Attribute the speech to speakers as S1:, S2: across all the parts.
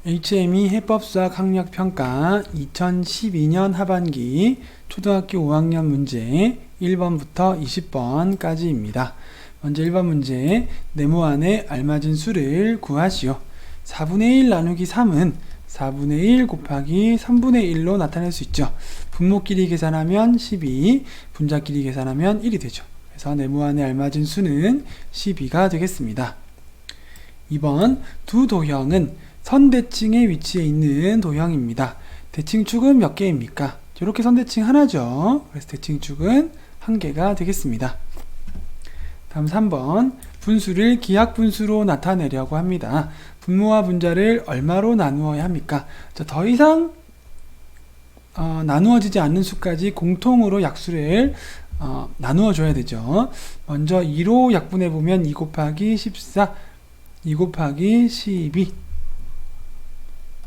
S1: HME 해법수학 학력평가 2012년 하반기 초등학교 5학년 문제 1번부터 20번까지입니다. 먼저 1번 문제, 네모 안에 알맞은 수를 구하시오. 4분의 1 나누기 3은 4분의 1 곱하기 3분의 1로 나타낼 수 있죠. 분모끼리 계산하면 12, 분자끼리 계산하면 1이 되죠. 그래서 네모 안에 알맞은 수는 12가 되겠습니다. 2번, 두 도형은 선대칭의 위치에 있는 도형입니다. 대칭축은 몇 개입니까? 이렇게 선대칭 하나죠. 그래서 대칭축은 한 개가 되겠습니다. 다음 3번, 분수를 기하분수로 나타내려고 합니다. 분모와 분자를 얼마로 나누어야 합니까? 더 이상 나누어지지 않는 수까지 공통으로 약수를 나누어 줘야 되죠. 먼저 2로 약분해 보면 2 곱하기 14, 2 곱하기 12,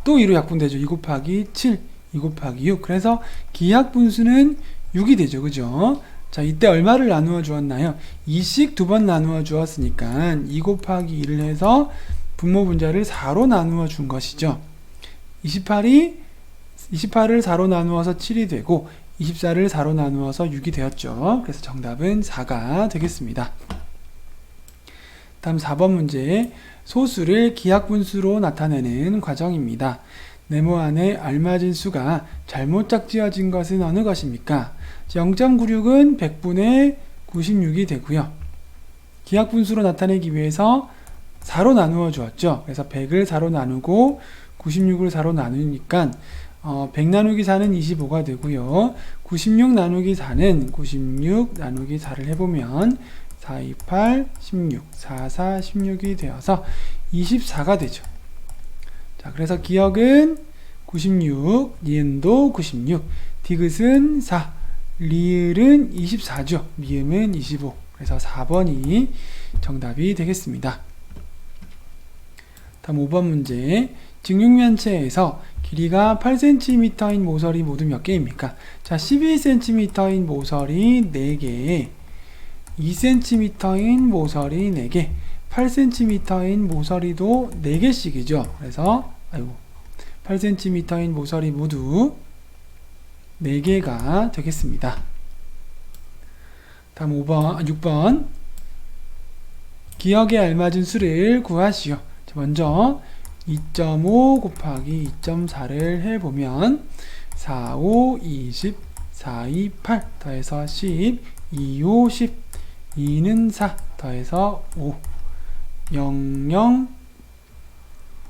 S1: 또 2로 약분되죠. 2 곱하기 7, 2 곱하기 6. 그래서 기하분수는 6이 되죠. 그죠? 자, 이때 얼마를 나누어 주었나요? 2씩 두 번 나누어 주었으니까 2 곱하기 2를 해서 분모 분자를 4로 나누어 준 것이죠. 28을 4로 나누어서 7이 되고 24를 4로 나누어서 6이 되었죠. 그래서 정답은 4가 되겠습니다. 다음 4번 문제, 소수를 기하분수로 나타내는 과정입니다. 네모 안에 알맞은 수가 잘못 짝지어진 것은 어느 것입니까? 0.96은 100분의 96이 되고요. 기하분수로 나타내기 위해서 4로 나누어 주었죠. 그래서 100을 4로 나누고 96을 4로 나누니까 100 나누기 4는 25가 되고요. 96 나누기 4는 96 나누기 4를 해보면 4, 2, 8, 16, 4, 4, 16이 되어서 24가 되죠. 자, 그래서 기역은 96, 니은도 96, 디귿은 4, 리을은 24죠. 미음은 25. 그래서 4번이 정답이 되겠습니다. 다음 5번 문제, 직육면체에서 길이가 8cm인 모서리 모두 몇 개입니까? 자, 12cm인 모서리 4개, 2cm인 모서리 4개, 8cm인 모서리도 4개씩이죠. 그래서 8cm인 모서리 모두 4개가 되겠습니다. 다음 6번, 기역에 알맞은 수를 구하시오. 먼저 2.5 곱하기 2.4를 해보면 4, 5, 20, 4, 2, 8 더해서 10, 2, 5, 10, 2는 4 더해서 5, 0, 0,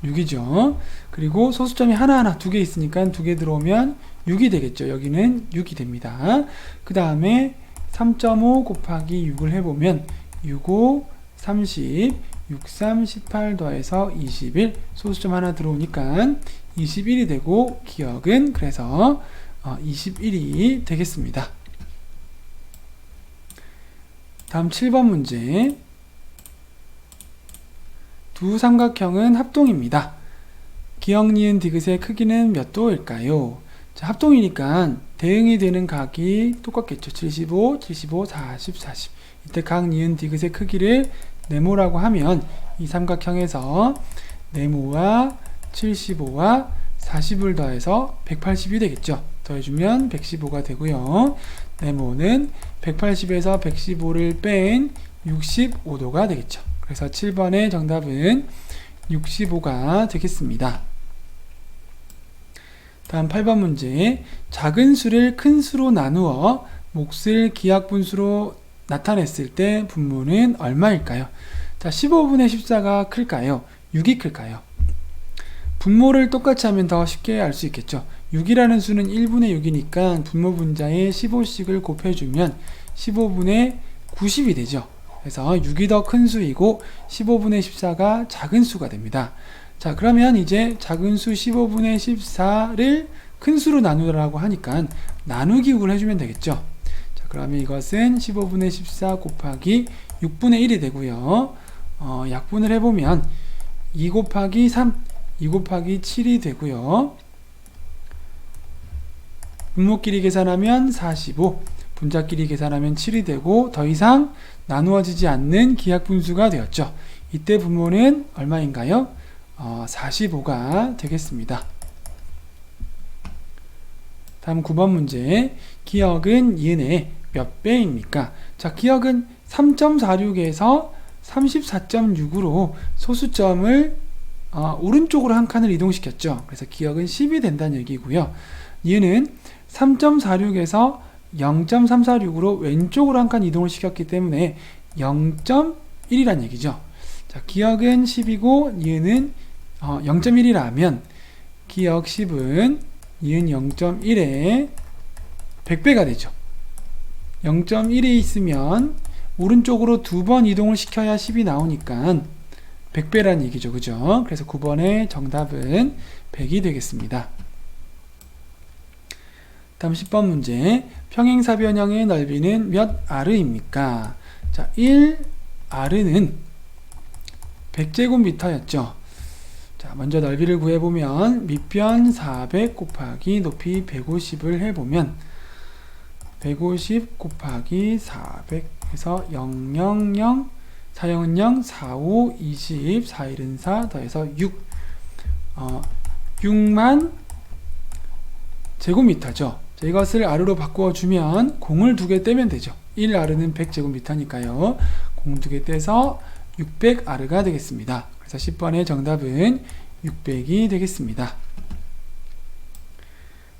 S1: 6이죠. 그리고 소수점이 하나하나 2개 있으니까 2개 들어오면 6이 되겠죠. 여기는 6이 됩니다. 그 다음에 3.5 곱하기 6을 해보면 6, 5, 30, 6, 3, 18 더해서 21, 소수점 하나 들어오니까 21이 되고 기역은 그래서 21이 되겠습니다. 다음 7번 문제, 두 삼각형은 합동입니다. 기역, 니은, 디귿의 크기는 몇 도일까요? 자, 합동이니까 대응이 되는 각이 똑같겠죠. 75, 75, 40, 40. 이때 각, 니은, 디귿의 크기를 네모라고 하면 이 삼각형에서 네모와 75와 40을 더해서 180이 되겠죠. 더해주면 115가 되고요. 네모는 180에서 115를 뺀 65도가 되겠죠. 그래서 7번의 정답은 65가 되겠습니다. 다음 8번 문제, 작은 수를 큰 수로 나누어 몫을 기하분수로 나타냈을 때 분모는 얼마일까요? 자, 15분의 14가 클까요? 6이 클까요? 분모를 똑같이 하면 더 쉽게 알 수 있겠죠. 6이라는 수는 1분의 6이니까 분모 분자에 15씩을 곱해주면 15분의 90이 되죠. 그래서 6이 더 큰 수이고 15분의 14가 작은 수가 됩니다. 자, 그러면 이제 작은 수 15분의 14를 큰 수로 나누라고 하니까 나누기국을 해주면 되겠죠. 자, 그러면 이것은 15분의 14 곱하기 6분의 1이 되고요. 약분을 해보면 2 곱하기 3, 2 곱하기 7이 되고요. 분모끼리 계산하면 45, 분자끼리 계산하면 7이 되고 더 이상 나누어지지 않는 기하분수가 되었죠. 이때 분모는 얼마인가요? 45가 되겠습니다. 다음 9번 문제. 기역은 이은의 몇 배입니까? 자, 기역은 3.46에서 34.6으로 소수점을 오른쪽으로 한 칸을 이동시켰죠. 그래서 기역은 10이 된다는 얘기고요. 이은은 3.46에서 0.346으로 왼쪽으로 한 칸 이동을 시켰기 때문에 0.1이란 얘기죠. 자, 기역은 10이고 이은은 0.1이라면 기역 10은 이은 0.1에 100배가 되죠. 0.1이 있으면 오른쪽으로 2번 이동을 시켜야 10이 나오니까 100배란 얘기죠. 그죠? 그래서 9번의 정답은 100이 되겠습니다. 다음 10번 문제. 평행사변형의 넓이는 몇 아르입니까? 자, 1아르는 100제곱미터였죠. 자, 먼저 넓이를 구해보면 밑변 400 곱하기 높이 150을 해보면 150 곱하기 400 해서 0, 0, 0, 4영은 0, 4, 5, 20, 4, 1은 4 더해서 6 6만 제곱미터죠. 자, 이것을 아르로 바꾸어주면 공을 2개 떼면 되죠. 1아르는 100제곱미터니까요. 공 2개 떼서 600아르가 되겠습니다. 그래서 10번의 정답은 600이 되겠습니다.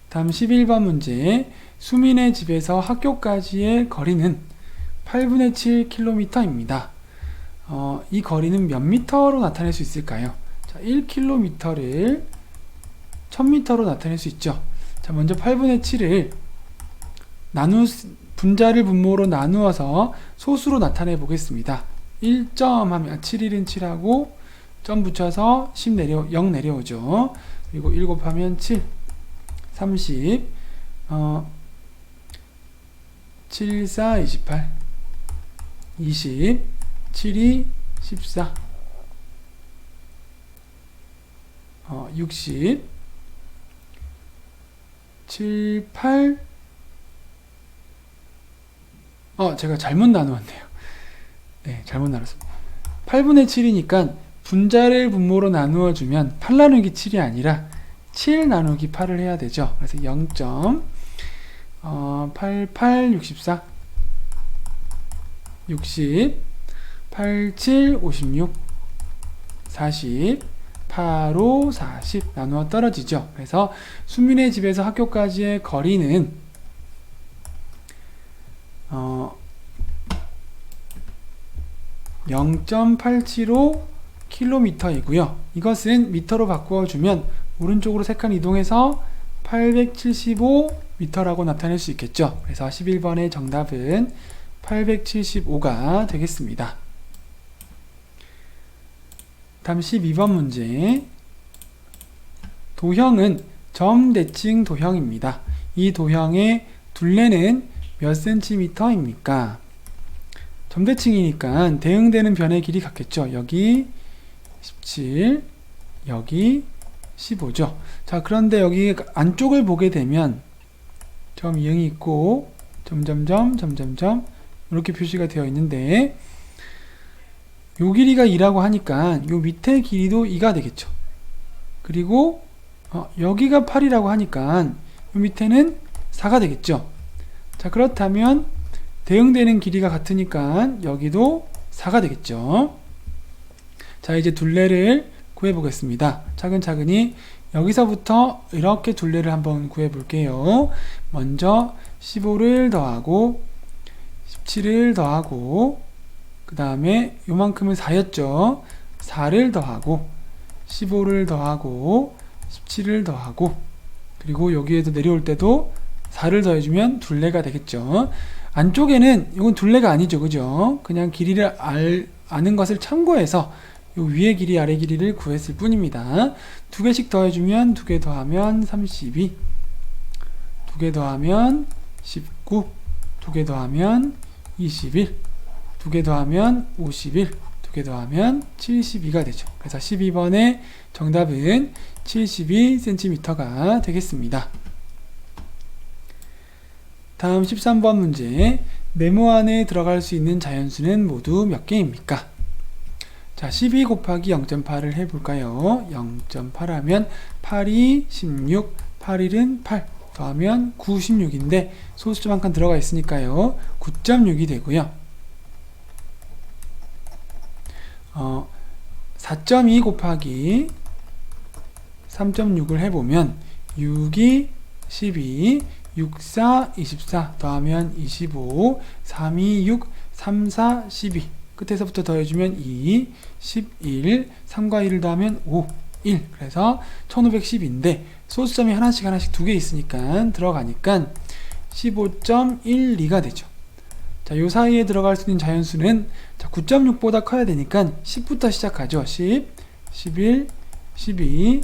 S1: 다음 11번 문제. 수민의 집에서 학교까지의 거리는 8분의 7km입니다. 이 거리는 몇 미터로 나타낼 수 있을까요? 자, 1km를 1000m로 나타낼 수 있죠. 자, 먼저 8분의 7을 분자를 분모로 나누어서 소수로 나타내 보겠습니다. 1점 하면 7일은 7하고 점 붙여서 0 내려오죠. 그리고 1 곱하면 7 30 7, 4, 28 20 7, 14 60 7, 8 제가 잘못 나누었네요. 네, 잘못 나눴습니다. 8분의 7이니까 분자를 분모로 나누어 주면 8 나누기 7이 아니라 7 나누기 8을 해야 되죠. 그래서 0. 88 64 60 87 56 40 85 40 나누어 떨어지죠. 그래서 수민의 집에서 학교까지의 거리는 0.875km이고요. 이것은 미터로 바꾸어주면 오른쪽으로 3칸 이동해서 875m라고 나타낼 수 있겠죠. 그래서 11번의 정답은 875가 되겠습니다. 다음 12번 문제. 도형은 점대칭 도형입니다. 이 도형의 둘레는 몇 cm입니까? 점대칭이니까 대응되는 변의 길이 같겠죠. 여기 17, 여기 15죠. 자, 그런데 여기 안쪽을 보게 되면 점 이응이 있고 점점점 점점점 이렇게 표시가 되어 있는데 요 길이가 2라고 하니까 요 밑에 길이도 2가 되겠죠. 그리고 여기가 8이라고 하니까 요 밑에는 4가 되겠죠. 자, 그렇다면 대응되는 길이가 같으니까 여기도 4가 되겠죠. 자, 이제 둘레를 구해 보겠습니다. 차근차근히 여기서부터 이렇게 둘레를 한번 구해 볼게요. 먼저 15를 더하고 17을 더하고 그 다음에 요만큼은 4였죠. 4를 더하고 15를 더하고 17을 더하고 그리고 여기에도 내려올 때도 4를 더해주면 둘레가 되겠죠. 안쪽에는 이건 둘레가 아니죠. 그죠? 그냥 길이를 아는 것을 참고해서 요 위의 길이 아래 길이를 구했을 뿐입니다. 2개씩 더해주면 2개 더하면 32 2개 더하면 19 2개 더하면 21 2개 더하면 51 2개 더하면 72가 되죠. 그래서 12번의 정답은 72cm가 되겠습니다. 다음 13번 문제. 네모 안에 들어갈 수 있는 자연수는 모두 몇 개입니까? 자, 12 곱하기 0.8을 해볼까요? 0.8 하면 8이 16, 8일은 8 더하면 9, 16인데 소수점 한 칸 들어가 있으니까요. 9.6이 되고요. 4.2 곱하기 3.6을 해보면 6이 12, 6, 4, 24 더하면 25, 3, 2, 6, 3, 4, 12 끝에서부터 더해주면 2, 11, 3과 1을 더하면 5, 1 그래서 1510인데 소수점이 하나씩 두 개 있으니까 들어가니까 15.12가 되죠. 자, 요 사이에 들어갈 수 있는 자연수는 9.6보다 커야 되니까 10부터 시작하죠. 10, 11, 12,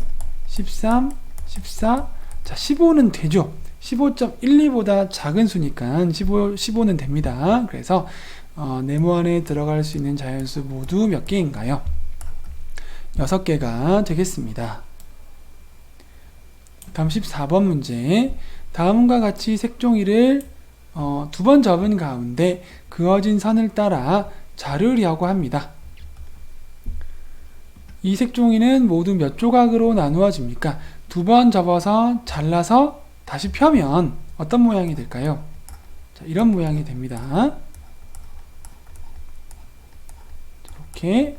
S1: 13, 14 자, 15는 되죠. 15.12보다 작은 수니까 15는 됩니다. 그래서 네모 안에 들어갈 수 있는 자연수 모두 몇 개인가요? 6개가 되겠습니다. 다음 14번 문제. 다음과 같이 색종이를 두 번 접은 가운데 그어진 선을 따라 자르려고 합니다. 이 색종이는 모두 몇 조각으로 나누어집니까? 두 번 접어서 잘라서 다시 펴면 어떤 모양이 될까요? 자, 이런 모양이 됩니다. 이렇게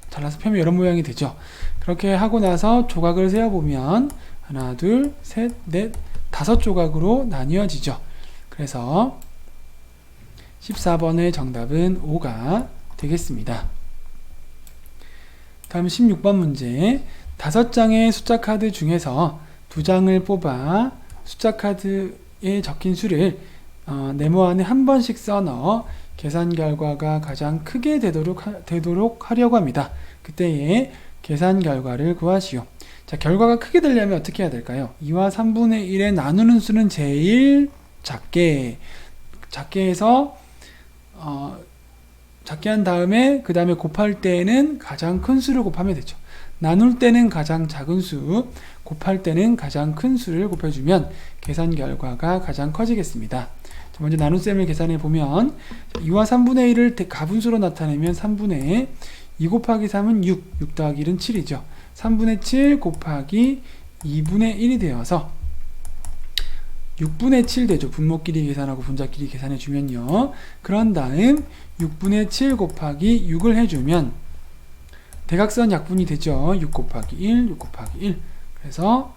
S1: 잘라서 펴면 이런 모양이 되죠. 그렇게 하고 나서 조각을 세어보면 하나, 둘, 셋, 넷, 5조각으로 나뉘어지죠. 그래서 14번의 정답은 5가 되겠습니다. 다음 16번 문제. 5장의 숫자 카드 중에서 2장을 뽑아 숫자 카드에 적힌 수를 네모 안에 한 번씩 써넣어 계산 결과가 가장 크게 되도록 하려고 합니다. 그때의 계산 결과를 구하시오. 자, 결과가 크게 되려면 어떻게 해야 될까요? 2와 3분의 1에 나누는 수는 제일 작게 해서 작게 한 다음에 그 다음에 곱할 때는 가장 큰 수를 곱하면 되죠. 나눌 때는 가장 작은 수, 곱할 때는 가장 큰 수를 곱해주면 계산 결과가 가장 커지겠습니다. 자, 먼저 나눗셈을 계산해 보면 2와 3분의 1을 가분수로 나타내면 3분의 2 곱하기 3은 6 더하기 1은 7이죠. 3분의 7 곱하기 2분의 1이 되어서 6분의 7 되죠. 분모끼리 계산하고 분자끼리 계산해 주면요. 그런 다음 6분의 7 곱하기 6을 해주면 대각선 약분이 되죠. 6 곱하기 1, 6 곱하기 1. 그래서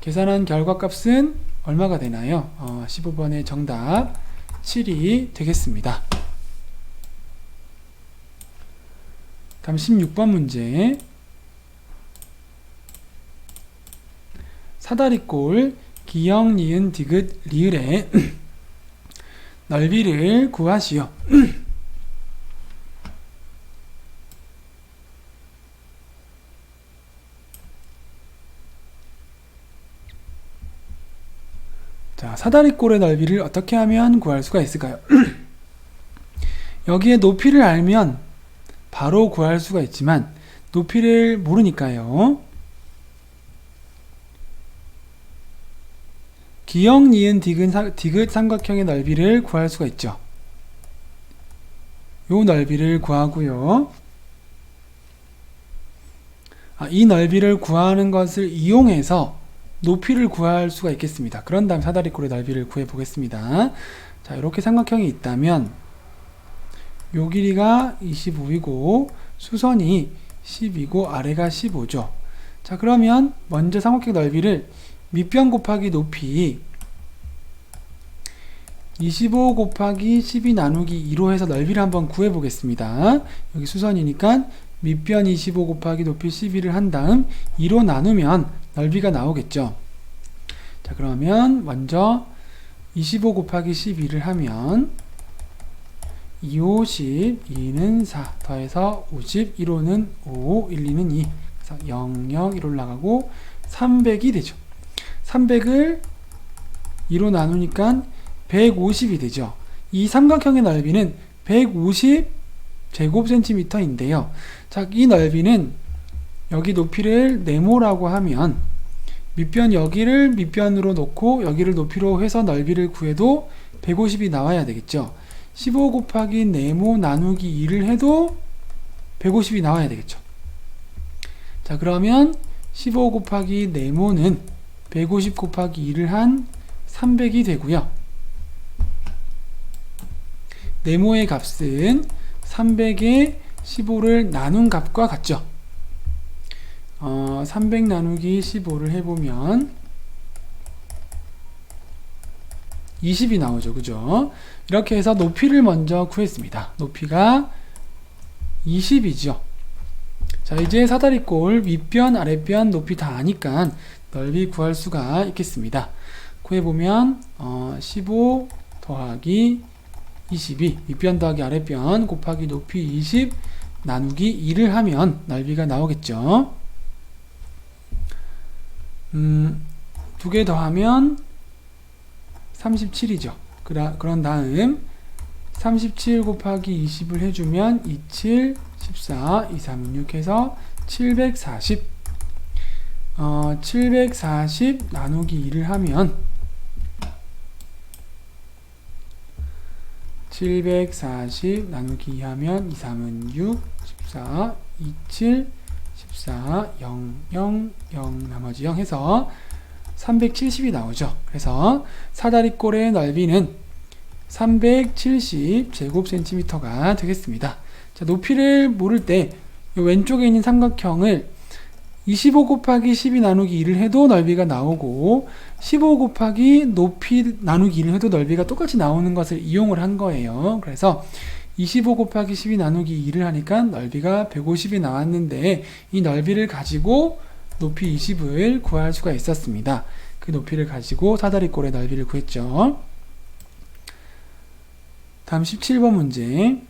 S1: 계산한 결과값은 얼마가 되나요? 15번의 정답 7이 되겠습니다. 다음 16번 문제. 사다리꼴 기역, 니은, 디귿, 리을의 넓이를 구하시오. 자, 사다리꼴의 넓이를 어떻게 하면 구할 수가 있을까요? 여기에 높이를 알면 바로 구할 수가 있지만 높이를 모르니까요. 기역, 니은, 디귿 삼각형의 넓이를 구할 수가 있죠. 요 넓이를 구하고요. 이 넓이를 구하는 것을 이용해서 높이를 구할 수가 있겠습니다. 그런 다음 사다리꼴의 넓이를 구해 보겠습니다. 자, 이렇게 삼각형이 있다면 요 길이가 25이고 수선이 10이고 아래가 15죠. 자, 그러면 먼저 삼각형 넓이를 밑변 곱하기 높이 25 곱하기 12 나누기 2로 해서 넓이를 한번 구해 보겠습니다. 여기 수선이니까 밑변 25 곱하기 높이 12를 한 다음 2로 나누면 넓이가 나오겠죠. 자, 그러면 먼저 25 곱하기 12를 하면 2, 5, 10, 2는 4 더해서 50, 1호는 5, 1, 2는 2 그래서 0, 0, 1 올라가고 300이 되죠. 300을 2로 나누니까 150이 되죠. 이 삼각형의 넓이는 150 제곱센티미터인데요. 자, 이 넓이는 여기 높이를 네모라고 하면 밑변 여기를 밑변으로 놓고 여기를 높이로 해서 넓이를 구해도 150이 나와야 되겠죠. 15 곱하기 네모 나누기 2를 해도 150이 나와야 되겠죠. 자, 그러면 15 곱하기 네모는 150 곱하기 2를 한 300이 되고요. 네모의 값은 300에 15를 나눈 값과 같죠. 300 나누기 15를 해보면 20이 나오죠. 그죠? 이렇게 해서 높이를 먼저 구했습니다. 높이가 20이죠. 자, 이제 사다리꼴 윗변, 아랫변 높이 다 아니까 넓이 구할 수가 있겠습니다. 구해보면 15 더하기 22 윗변 더하기 아랫변 곱하기 높이 20 나누기 2를 하면 넓이가 나오겠죠. 두 개 더하면 37이죠. 그런 다음 37 곱하기 20을 해주면 27, 14, 2, 3, 6 해서 740 740 나누기 2를 하면 740 나누기 2 하면 2, 3은 6, 14, 27, 14, 0, 0, 0 나머지 0 해서 370이 나오죠. 그래서 사다리꼴의 넓이는 370 제곱센티미터가 되겠습니다. 자, 높이를 모를 때 왼쪽에 있는 삼각형을 25 곱하기 12 나누기 2를 해도 넓이가 나오고 15 곱하기 높이 나누기 2를 해도 넓이가 똑같이 나오는 것을 이용을 한 거예요. 그래서 25 곱하기 12 나누기 2를 하니까 넓이가 150이 나왔는데 이 넓이를 가지고 높이 20을 구할 수가 있었습니다. 그 높이를 가지고 사다리꼴의 넓이를 구했죠. 다음 17번 문제.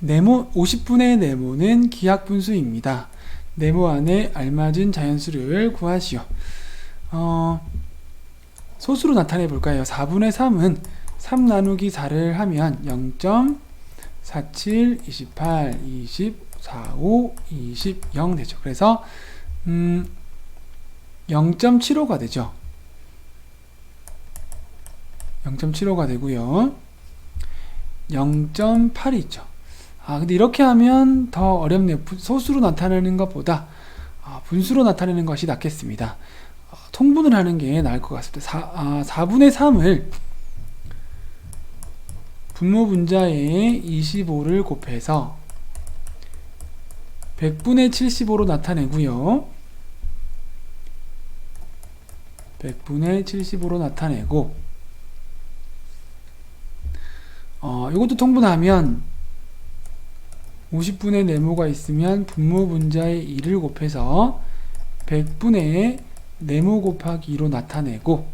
S1: 네모 50분의 네모는 기하분수입니다. 네모 안에 알맞은 자연수를 구하시오. 소수로 나타내 볼까요? 4분의 3은 3 나누기 4를 하면 0.47, 28, 20, 45, 20, 0 되죠. 그래서 0.75가 되죠. 0.75가 되고요. 0.8이 있죠. 근데 이렇게 하면 더 어렵네요. 소수로 나타내는 것보다 분수로 나타내는 것이 낫겠습니다. 통분을 하는 게 나을 것 같습니다. 4분의 3을 분모 분자에 25를 곱해서 100분의 75로 나타내고요. 100분의 75로 나타내고 이것도 통분하면 50분의 네모가 있으면 분모 분자에 2를 곱해서 100분의 네모 곱하기 2로 나타내고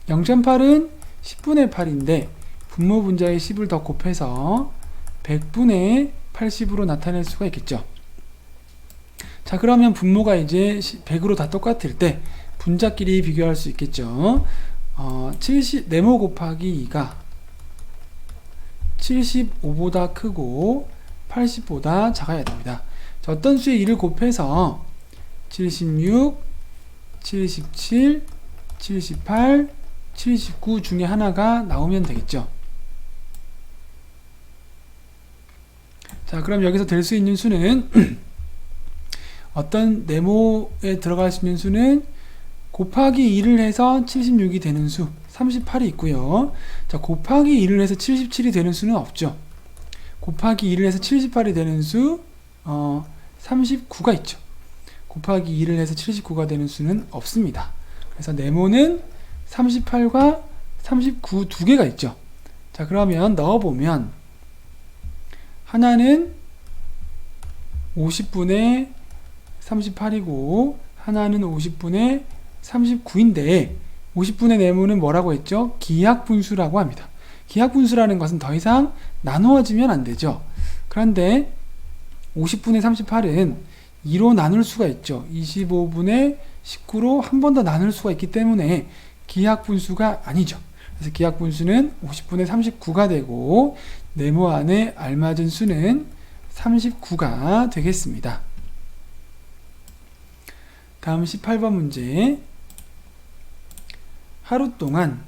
S1: 0.8은 10분의 8인데 분모 분자에 10을 더 곱해서 100분의 80으로 나타낼 수가 있겠죠. 자, 그러면 분모가 이제 100으로 다 똑같을 때 분자끼리 비교할 수 있겠죠. 70 네모 곱하기 2가 75보다 크고 80보다 작아야 됩니다. 자, 어떤 수에 2를 곱해서 76, 77, 78, 79 중에 하나가 나오면 되겠죠. 자, 그럼 여기서 될 수 있는 수는 어떤 네모에 들어갈 수 있는 수는 곱하기 2를 해서 76이 되는 수 38이 있고요. 자, 곱하기 2를 해서 77이 되는 수는 없죠. 곱하기 2를 해서 78이 되는 수 39가 있죠. 곱하기 2를 해서 79가 되는 수는 없습니다. 그래서 네모는 38과 39 두 개가 있죠. 자, 그러면 넣어보면 하나는 50분의 38이고 하나는 50분의 39인데 50분의 네모는 뭐라고 했죠? 기하분수라고 합니다. 기하분수라는 것은 더 이상 나누어지면 안 되죠. 그런데 50분의 38은 2로 나눌 수가 있죠. 25분의 19로 한 번 더 나눌 수가 있기 때문에 기하분수가 아니죠. 그래서 기하분수는 50분의 39가 되고 네모 안에 알맞은 수는 39가 되겠습니다. 다음 18번 문제. 하루 동안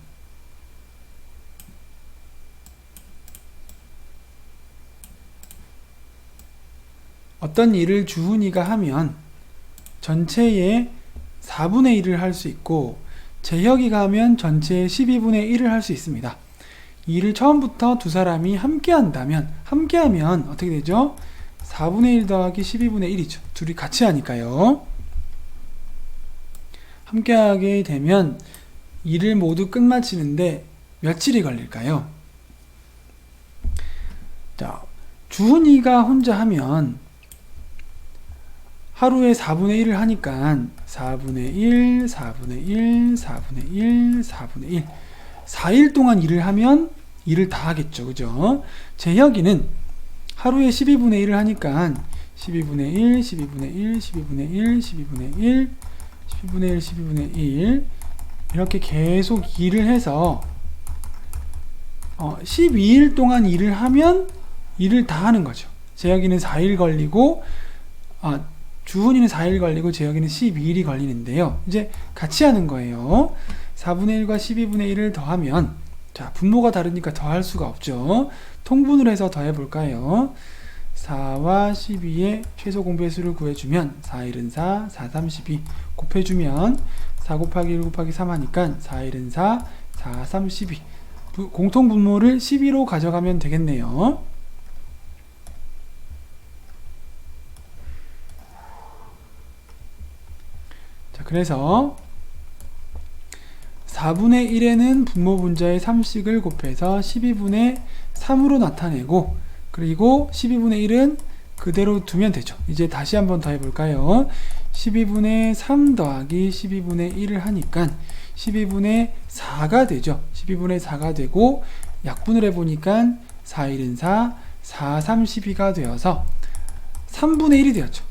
S1: 어떤 일을 주훈이가 하면 전체의 4분의 1을 할 수 있고 재혁이가 하면 전체의 12분의 1을 할 수 있습니다. 이 일을 처음부터 두 사람이 함께하면 어떻게 되죠? 4분의 1 더하기 12분의 1이죠. 둘이 같이 하니까요. 함께하게 되면 일을 모두 끝마치는데 며칠이 걸릴까요? 자, 주훈이가 혼자 하면 하루에 4분의 1을 하니까 4분의 1, 4분의 1, 4분의 1, 4분의 1 4일 동안 일을 하면 일을 다 하겠죠. 그죠? 재혁이는 하루에 12분의 1을 하니까 12분의 1, 12분의 1, 12분의 1, 12분의 1, 12분의 1, 12분의 1 이렇게 계속 일을 해서 12일 동안 일을 하면 일을 다 하는 거죠. 재혁이는 4일 걸리고 주훈이는 4일 걸리고 재혁이는 12일이 걸리는데요. 이제 같이 하는 거예요. 4분의 1과 12분의 1을 더하면 자, 분모가 다르니까 더할 수가 없죠. 통분을 해서 더해 볼까요? 4와 12의 최소 공배수를 구해주면 4일은 4, 4, 3, 12 곱해주면 4 곱하기 1 곱하기 3 하니까 4일은 4, 4, 3, 12 공통 분모를 12로 가져가면 되겠네요. 자, 그래서 4분의 1에는 분모 분자의 3씩을 곱해서 12분의 3으로 나타내고 그리고 12분의 1은 그대로 두면 되죠. 이제 다시 한번 더 해볼까요? 12분의 3 더하기 12분의 1을 하니까 12분의 4가 되죠. 12분의 4가 되고 약분을 해보니까 4일은 4, 4, 3, 12가 되어서 3분의 1이 되었죠.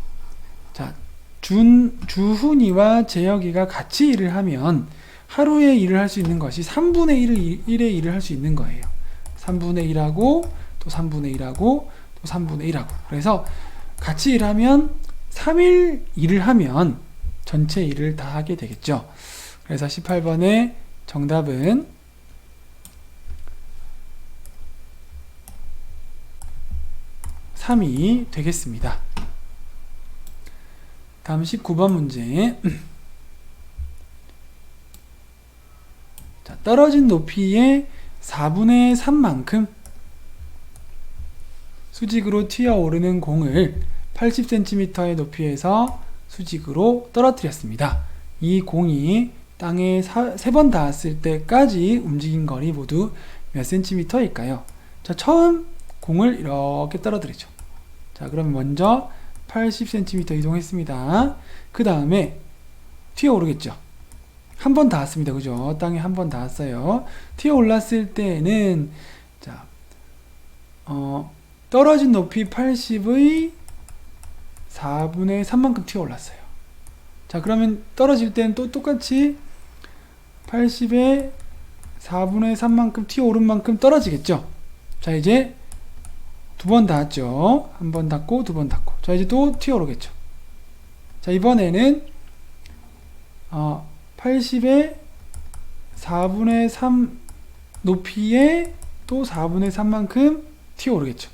S1: 자, 주훈이와 재혁이가 같이 일을 하면 하루에 일을 할 수 있는 것이 3분의 1의 일을 할 수 있는 거예요. 3분의 1하고 또 3분의 1하고 또 3분의 1하고 그래서 같이 일하면 3일 일을 하면 전체 일을 다 하게 되겠죠. 그래서 18번의 정답은 3이 되겠습니다. 다음 19번 문제. 자, 떨어진 높이의 4분의 3만큼 수직으로 튀어오르는 공을 80cm의 높이에서 수직으로 떨어뜨렸습니다. 이 공이 땅에 3번 닿았을 때까지 움직인 거리 모두 몇 cm일까요? 자, 처음 공을 이렇게 떨어뜨리죠. 자, 그러면 먼저 80cm 이동했습니다. 그 다음에 튀어오르겠죠. 한 번 닿았습니다. 그죠? 땅에 한 번 닿았어요. 튀어올랐을 때는 자, 떨어진 높이 80의 4분의 3만큼 튀어올랐어요. 자, 그러면 떨어질 때는 또 똑같이 80의 4분의 3만큼 튀어오른 만큼 떨어지겠죠. 자, 이제 두 번 닿았죠. 한 번 닿고 두 번 닿고. 자, 이제 또 튀어오르겠죠. 자, 이번에는 80의 4분의 3 높이에 또 4분의 3만큼 튀어오르겠죠.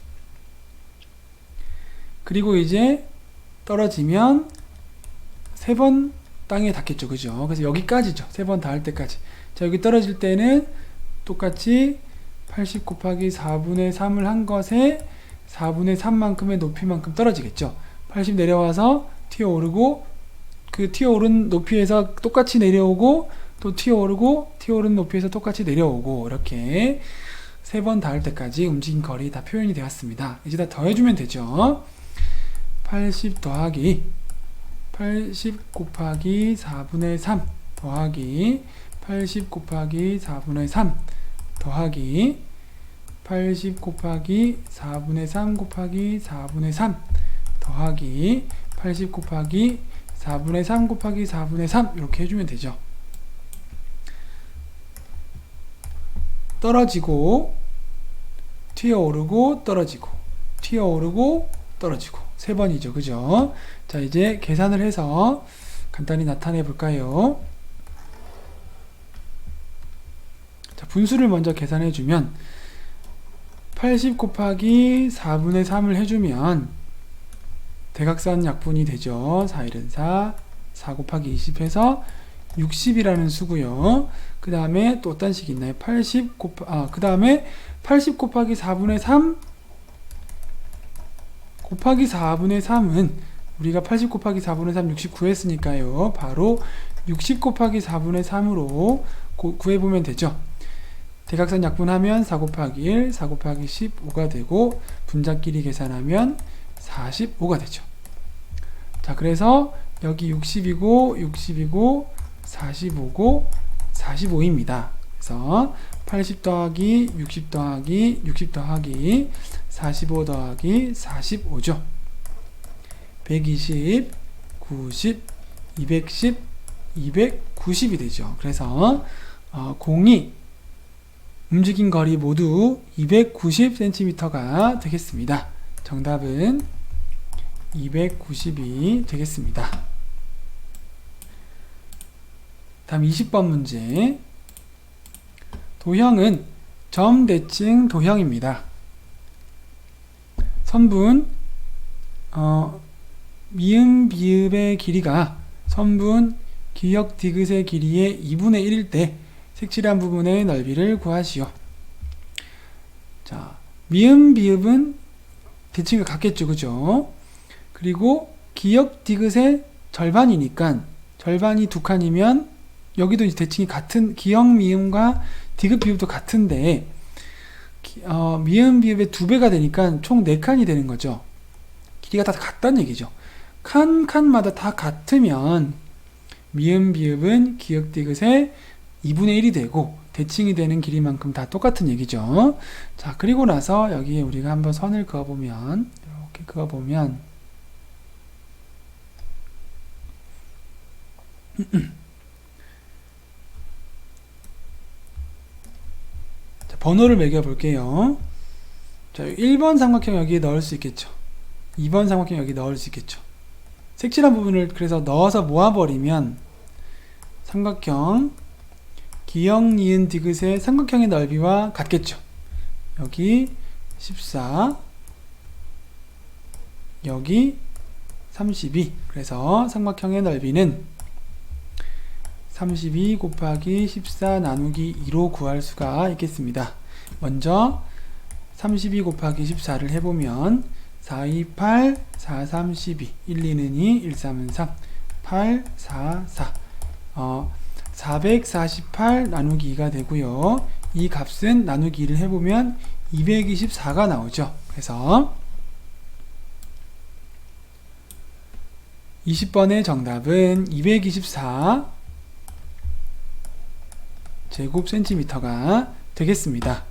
S1: 그리고 이제 떨어지면 3번 땅에 닿겠죠. 그죠? 그래서 여기까지죠. 3번 닿을 때까지. 자, 여기 떨어질 때는 똑같이 80 곱하기 4분의 3을 한 것에 4분의 3만큼의 높이만큼 떨어지겠죠. 80 내려와서 튀어오르고 그 튀어오른 높이에서 똑같이 내려오고 또 튀어오르고 튀어오른 높이에서 똑같이 내려오고 이렇게 3번 닿을 때까지 움직인 거리 다 표현이 되었습니다. 이제 다 더해주면 되죠. 80 더하기 80 곱하기 4분의 3 더하기 80 곱하기 4분의 3 더하기 80 곱하기 4분의 3 곱하기 4분의 3 더하기 80 곱하기 4분의 3 곱하기 4분의 3 이렇게 해주면 되죠. 떨어지고 튀어오르고 떨어지고 튀어오르고 떨어지고 3번이죠. 그죠? 자, 이제 계산을 해서 간단히 나타내 볼까요? 자, 분수를 먼저 계산해 주면 80 곱하기 4분의 3을 해주면 대각선 약분이 되죠. 4, 1은 4, 4 곱하기 20 해서 60이라는 수고요. 그 다음에 또 어떤 식이 있나요? 그 다음에 80 곱하기 4분의 3 곱하기 4분의 3은 우리가 80 곱하기 4분의 3 69 했으니까요. 바로 60 곱하기 4분의 3으로 구해보면 되죠. 대각선 약분하면 4 곱하기 1, 4 곱하기 15가 되고 분자끼리 계산하면 45가 되죠. 자, 그래서 여기 60이고 45고 45입니다. 그래서 80 더하기 60 더하기 60 더하기 45 더하기 45죠. 120, 90, 210, 290이 되죠. 그래서 공이 움직인 거리 모두 290cm가 되겠습니다. 정답은 290이 되겠습니다. 다음 20번 문제. 도형은 점대칭 도형입니다. 선분 미음 비읍의 길이가 선분 기역 디귿의 길이의 2분의 1일 때 색칠한 부분의 넓이를 구하시오. 자, 미음 비읍은 대칭이 같겠죠, 그죠? 그리고 기역 디귿의 절반이니까 절반이 두 칸이면 여기도 이제 대칭이 같은 기역 미음과 디귿 비읍도 같은데 미음 비읍의 2배가 되니까 총 4칸이 되는 거죠. 길이가 다 같다는 얘기죠. 칸마다 다 같으면 미음 비읍은 기역 디귿의 2분의 1이 되고 대칭이 되는 길이만큼 다 똑같은 얘기죠. 자, 그리고 나서 여기에 우리가 한번 선을 그어보면 이렇게 그어보면 자, 번호를 매겨 볼게요. 자, 1번 삼각형 여기에 넣을 수 있겠죠. 2번 삼각형 여기 넣을 수 있겠죠. 색칠한 부분을 그래서 넣어서 모아버리면 삼각형 기역 니은 디귿의 삼각형의 넓이와 같겠죠. 여기 14, 여기 32. 그래서 삼각형의 넓이는 32 곱하기 14 나누기 2로 구할 수가 있겠습니다. 먼저 32 곱하기 14를 해보면 4, 2, 8, 4, 3, 12, 1, 2는 2, 1, 3은 3, 8, 4, 4 448 나누기 2가 되고요. 이 값은 나누기 2를 해보면 224가 나오죠. 그래서 20번의 정답은 224 제곱 센티미터가 되겠습니다.